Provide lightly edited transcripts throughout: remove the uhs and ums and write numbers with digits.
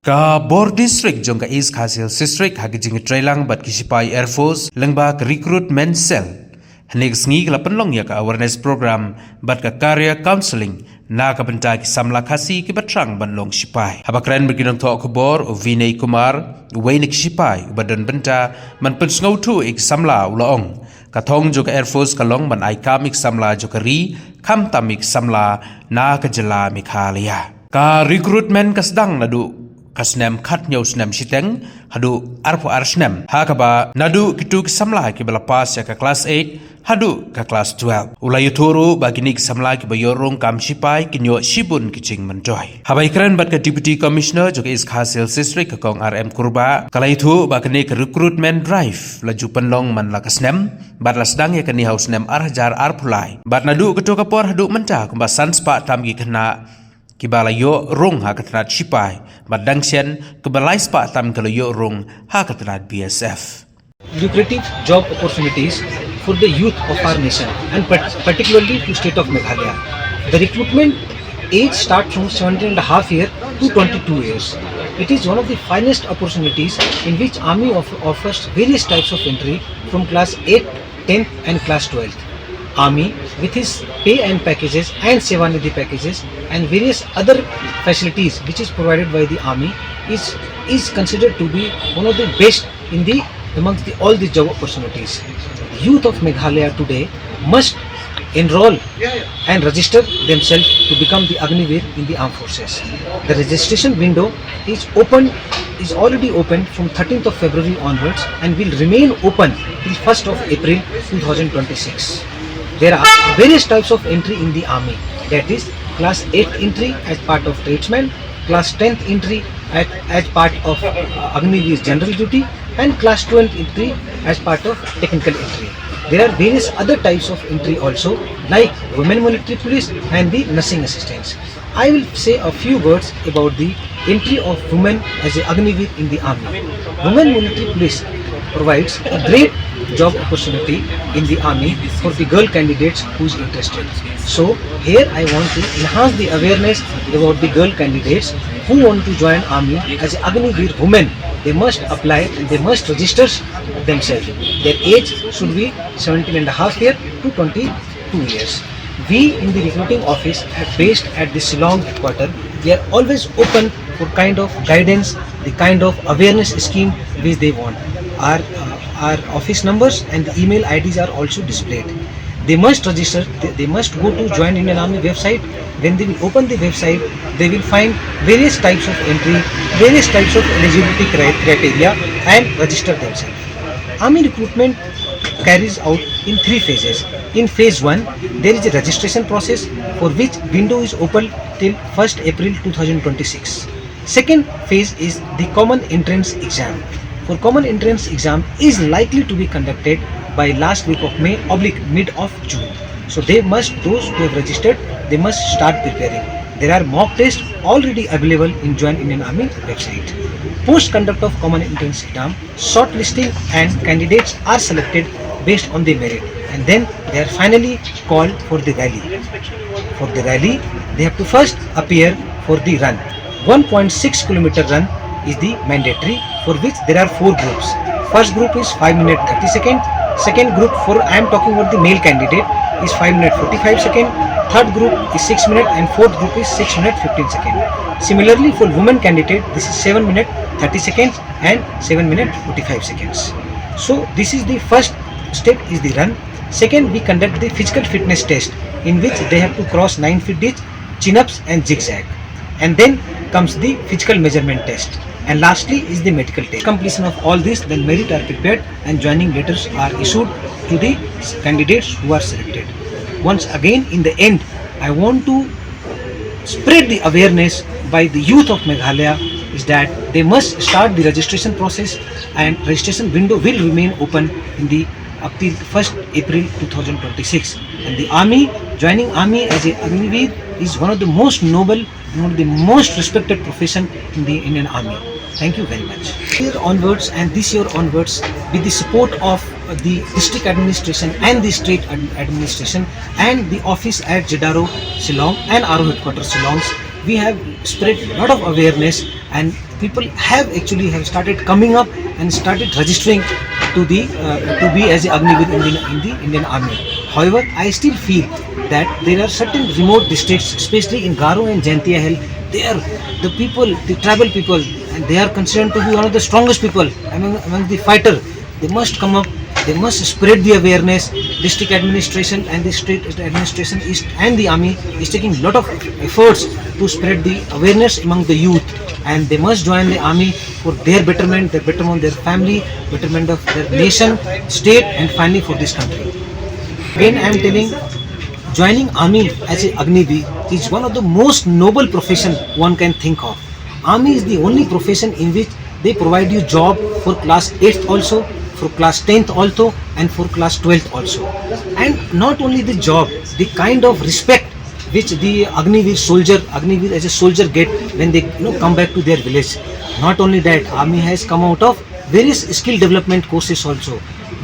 Ka Bor District jong ka East Khasil District hagijing trailang bat kisipai Air Force lengba ka recruitment cell. Hanig sngi ka penlong ya ka awareness program bat ka career counseling na ka benta ki Samla Khasi ki batrang banlong sipai. Habakren berginong to ko Bor o Vinay Kumar uwainik sipai ubadan benta man pensngau tu ik Samla ulaong. Katong jo ka Air Force kalong ban ai kamik Samla jo ka ri kam tamik Samla na ka jela Mikhalia. Ka recruitment kasdang nadu kasnem khat nyau snem siteng hadu arpo arsnem hakaba nadu kitu samla ki balapas ya ka class 8 hadu ka class 12 ulai turu bagini ki samla ki bayorong kam sipai kinyo sibun kiching menjoy habai keren bat ka deputy commissioner jo is Khasil district ka kong RM kurba kalai thu bagini ka recruitment drive laju penlong man la kasnem bat la sedang ya kani haus nem arjar arpulai bat nadu ketu kapor hadu menta kumba sanspa tam ki kena kibala yo rung ha katrat sipai badang sian kebalai spa tam kalau yo rung ha katrat BSF. Lucrative job opportunities for the youth of our nation and particularly to state of Meghalaya. The recruitment age starts from 17.5 years to 22 years. It is one of the finest opportunities in which Army offers various types of entry from class 8, 10th and class 12th. Army with his pay and packages and Sevanidhi packages and various other facilities which is provided by the Army is considered to be one of the best in the amongst all the job opportunities. Youth of Meghalaya today must enroll and register themselves to become the Agniveer in the armed forces. The registration window is already open from 13th of February onwards and will remain open till 1st of April 2026. There are various types of entry in the Army, that is class 8 entry as part of tradesman, class 10th entry as part of Agniveer's general duty and class 12th entry as part of technical entry. There are various other types of entry also like women military police and the nursing assistants. I will say a few words about the entry of women as a Agniveer in the Army. Women military police provides a great job opportunity in the Army for the girl candidates who is interested. So here I want to enhance the awareness about the girl candidates who want to join Army as Agniveer women. They must apply and they must register themselves. Their age should be 17.5 years to 22 years. We in the recruiting office are based at the Shillong headquarters. We are always open for kind of guidance, the kind of awareness scheme which they want. Our office numbers and the email IDs are also displayed. They must register, they must go to Join Indian Army website. When they will open the website, they will find various types of entry, various types of eligibility criteria and register themselves. Army recruitment carries out in 3 phases. In phase 1, there is a registration process for which window is open till 1st April 2026. Second phase is the common entrance exam. For common entrance exam is likely to be conducted by last week of May / mid of June. So those who have registered, they must start preparing. There are mock tests already available in Join Indian Army website. Post conduct of common entrance exam, shortlisting and candidates are selected based on the merit and then they are finally called for the rally. For the rally, they have to first appear for the run. 1.6 kilometer run is the mandatory, for which there are 4 groups. First group is 5 minutes 30 seconds. Second group, for I am talking about the male candidate, is 5 minutes 45 seconds. Third group is 6 minutes and fourth group is 6 minutes 15 seconds. Similarly, for women candidate, this is 7 minutes 30 seconds and 7 minutes 45 seconds. So this is the first step is the run. Second, we conduct the physical fitness test in which they have to cross 9 feet ditch, chin-ups and zigzag. And then comes the physical measurement test. And lastly is the medical test. Completion of all this, then merit are prepared and joining letters are issued to the candidates who are selected. Once again, in the end, I want to spread the awareness by the youth of Meghalaya is that they must start the registration process and registration window will remain open in the up till 1st April 2026. And the Army, joining Army as a Agniveer is one of the most noble, one of the most respected profession in the Indian Army. Thank you very much. Here onwards and this year onwards, with the support of the district administration and the state administration and the office at Jedaro, Shillong and RO headquarters Shillong, we have spread a lot of awareness and people have started coming up and started registering to be as a Agniveer in the Indian Army. However, I still feel that there are certain remote districts, especially in Garo and Jaintia Hill. There, the people, the tribal people, and they are considered to be one of the strongest people among the fighter. They must come up. They must spread the awareness. District administration and the state administration and the army is taking a lot of efforts to spread the awareness among the youth, and they must join the army for their betterment, their family, betterment of their nation, state, and finally for this country. Again, I am telling, joining army as a Agniveer is one of the most noble profession one can think of. Army is the only profession in which they provide you job for class 8th also, for class 10th also, and for class 12th also. And not only the job, the kind of respect which the Agniveer as a soldier get when they come back to their village. Not only that, army has come out of various skill development courses also.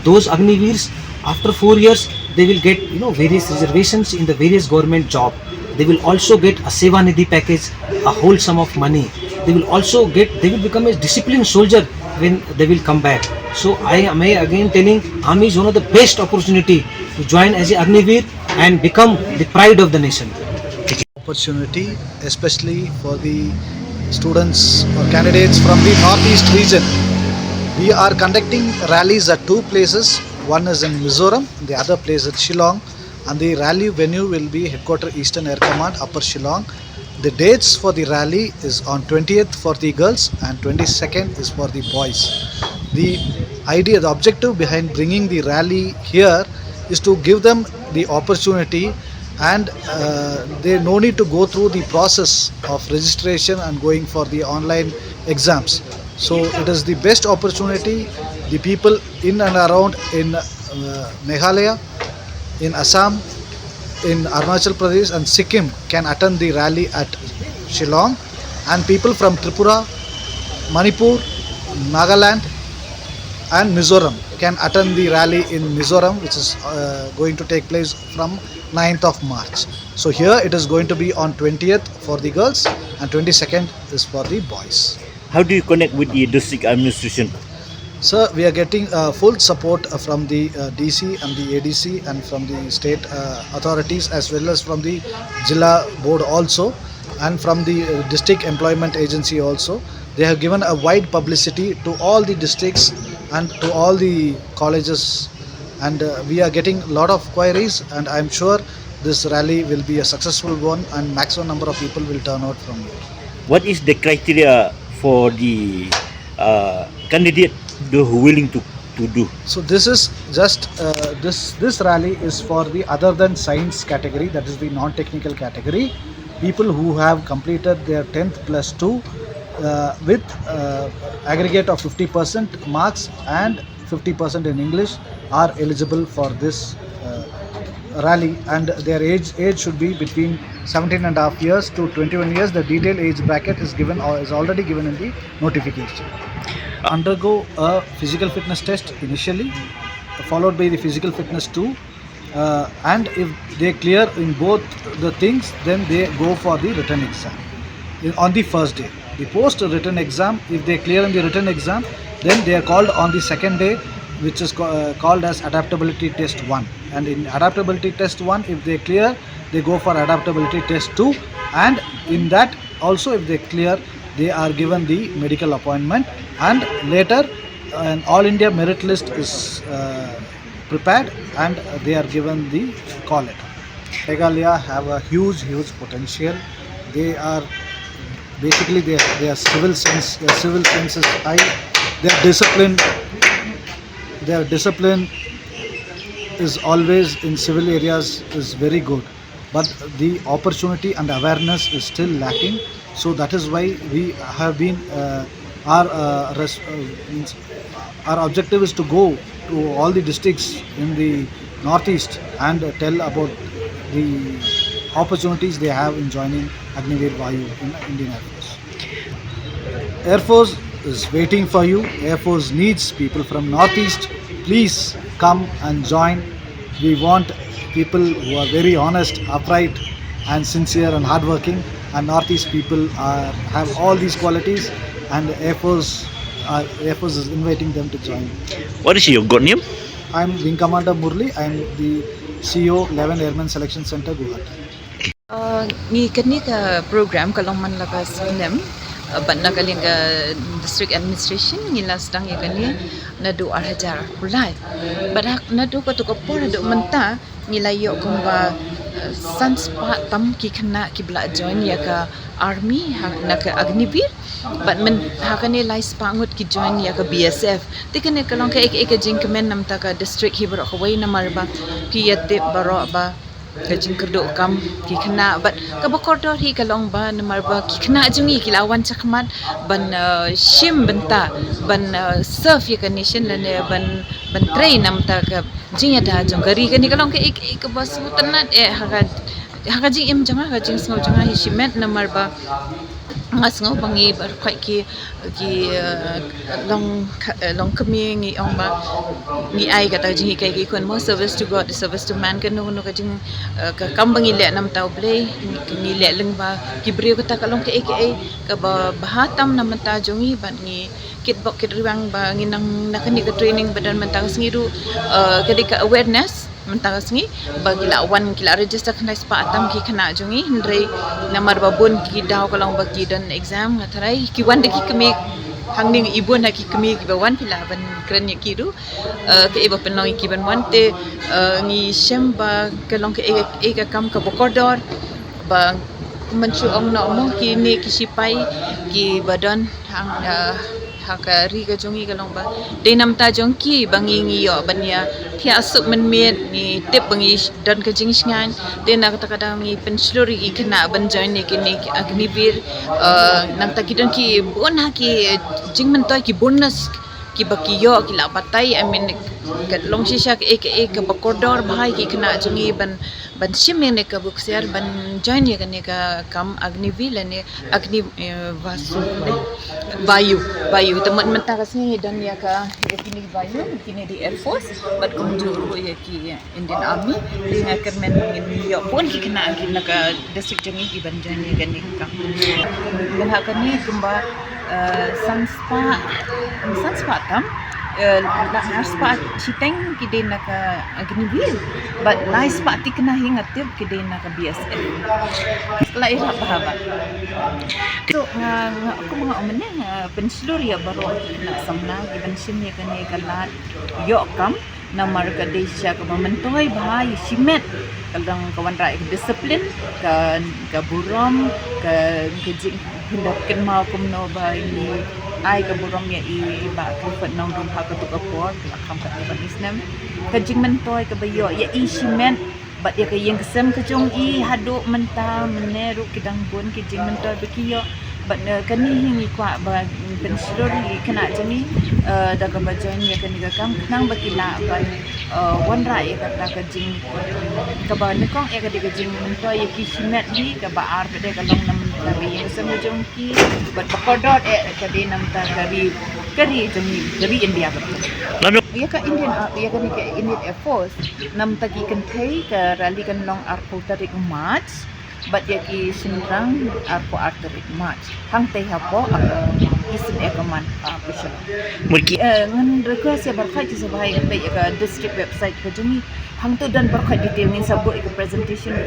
Those Agniveers, after 4 years, they will get various reservations in the various government job. They will also get a Seva Nidhi package, a whole sum of money. They will become a disciplined soldier when they will come back. So I am again telling, army is one of the best opportunity to join as a Agniveer and become the pride of the nation. Opportunity, especially for the students or candidates from the northeast region. We are conducting rallies at two places. One is in Mizoram, the other place at Shillong, and the rally venue will be Headquarter Eastern Air Command, Upper Shillong. The dates for the rally is on 20th for the girls and 22nd is for the boys. The objective behind bringing the rally here is to give them the opportunity, and they no need to go through the process of registration and going for the online exams. So it is the best opportunity. The people in and around in Meghalaya, in Assam, in Arunachal Pradesh and Sikkim can attend the rally at Shillong, and people from Tripura, Manipur, Nagaland and Mizoram can attend the rally in Mizoram, which is going to take place from 9th of March. So here it is going to be on 20th for the girls and 22nd is for the boys. How do you connect with the district administration? Sir, we are getting full support from the DC and the ADC and from the state authorities, as well as from the Jilla board also, and from the district employment agency also. They have given a wide publicity to all the districts and to all the colleges, and we are getting a lot of queries, and I am sure this rally will be a successful one and maximum number of people will turn out from here. What is the criteria for the candidate who are willing to do? So this is just this rally is for the other than science category, that is the non-technical category. People who have completed their 10th plus 2 with aggregate of 50% marks and 50% in English are eligible for this rally, and their age should be between 17 and a half years to 21 years. The detailed age bracket is given or is already given in the notification. Undergo a physical fitness test initially, followed by the physical fitness 2, and if they clear in both the things, then they go for the written exam on the first day. The post written exam, if they clear in the written exam, then they are called on the second day, which is called as adaptability test 1, and in adaptability test 1, if they clear, they go for adaptability test 2, and in that also if they clear, they are given the medical appointment, and later an all India merit list is prepared and they are given the call letter. Meghalaya have a huge potential. They are basically their civil sense is high. Their discipline is always in civil areas is very good, but the opportunity and awareness is still lacking. So that is why we have been our objective is to go to all the districts in the northeast and tell about the opportunities they have in joining Agniveer Vayu in Indian Air Force. Air Force is waiting for you. Air Force needs people from northeast. Please come and join. We want people who are very honest, upright and sincere and hardworking, and northeast people have all these qualities. and Air Force is inviting them to join. What is your god name? I'm Wing Commander Murli. I'm the CEO 11 Airman Selection Center, Guwahati. Ni kani ka program kalong man laka sinem ban na kaling ka district administration ngila sedang ya kani na do arhajar pulai badak na do ka to ka por do menta ngila yo kumba sanspa tam ki khana ki bla join ya ka army na ka agnivir but men hakane lai spangut ki join ya ka BSF tikane kalong ka ek jing kemen nam ta ka district hibar ka wai na marba ki yate baro ba kajing kerdo kam ki kena but kabakordor hi kalong ba namar ba ki kena jungi ki lawan chakmat ban shim benta ban surf ya condition lane ban train nam ta ka jing ada jong gari kani kalong ke ek bas mutanat haga jing em janga ka jing sngo janga hi shimet namar ba ngasngo bangi bar khoi ki long kami ngi ong ba ngi ai kata jing kai ki kon mo service to god service to man kan no ka jing ka kam bangi le nam tau ble ngi le leng ba ki bre kata kalong ke ka ba bahatam nam ta jongi ban ngi kit bok kit riwang ba ngi nang nakani ka training badan mentang sengiru kedika awareness mentang sengi bagi lawan kila register kena spa atam ki kena jongi ndre namar babun ki daw kalong bagi dan exam ngatarai ki wan de ki kemi hangning ibon ha ki kemi ki bawan pila ban kren ki du ke iba penong ki ban wan te ngi shemba kalong ke ega kam ka bokodor ba mencu ong no mo ki ni ki sipai ki badan hang hakari ka jongi kalong ba de nam ta jongki bangi ngi yo banya thia sup men met ni tip bangi dan ka jing sngan de na kata kadang ngi pensluri ki kena ban join ni ki agnivir nang ta kidan ki bon ha ki jing men toy ki bonus ki baki yo ki la patai I mean ka long shisha ek bakordor bhai ki kena jongi ban shim ne ka buksiar ban join ye ne ka kam agnivil ne agni vasu bayu teman mentah kasih dan ya ka kini bayu kini di Air Force but kumjur ya ki Indian Army dengan kermen ngin yo pun ki kena ka district jongi ki ban join ye kan ni ka dan hakani kumba sanspa tam spa chiteng ki den ka agnivil but lai spa tikna hingat tip ki den ka BSF setelah ira bahaba so aku mga umene penslur ya baru na samna giban sim ya kani kalat yo kam na marka desya ka mementoy bahai simet kadang kawan rai disiplin ka burom ka jing hindakin mau kumno bahai ni ai ka burom ya i ba ka pat nong dum ha ka to ka por ka kam ka ba isnam ka jing mentoy ka bayo ya i simet bat ya ka yang kesem ka jong i hadu menta meneru kidang bun ki jing mentoy bekiyo but kani hingi kwa ba penslur kena jani da ka bajan ya kani ka kam nang bakila ba wan rai ka ta ka jing ka ba ne kong e ka de ka jing to ye ki simet ni ka ba ar de ka long nam ta bi yang sam jong ki but bakodot e ka de nam ta kari jani dari India ba Lalu ya ka Indian ya ka ni ka Indian Air Force nam ta ki kan thai ka rally kan long ar ko tarik March but ya ki sinrang arpo arterik match hang teh hapo isin ekaman apishal murki ngan request ya barkai ci sabai pe ya district website ko jumi hang to dan barkai detail ngin sabo ek presentation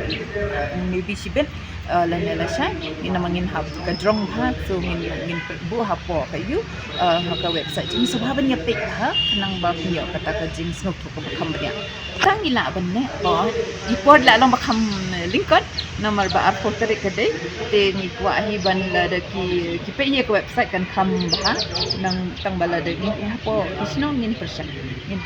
maybe siben lana la shay ni namangin hab ka drong ha so ngin bu hapo kayu ka website jumi sababan ya pe ha kanang ba piyo kata ka jing snok to ko bakam ya tang ila banne ko report la long bakam lincoln nomor ba arpo tarik kadai te ni kwa hi ban la da ki pe ye ko website kan kam bah nang tang bala da ni hapo isno ngin persen ngin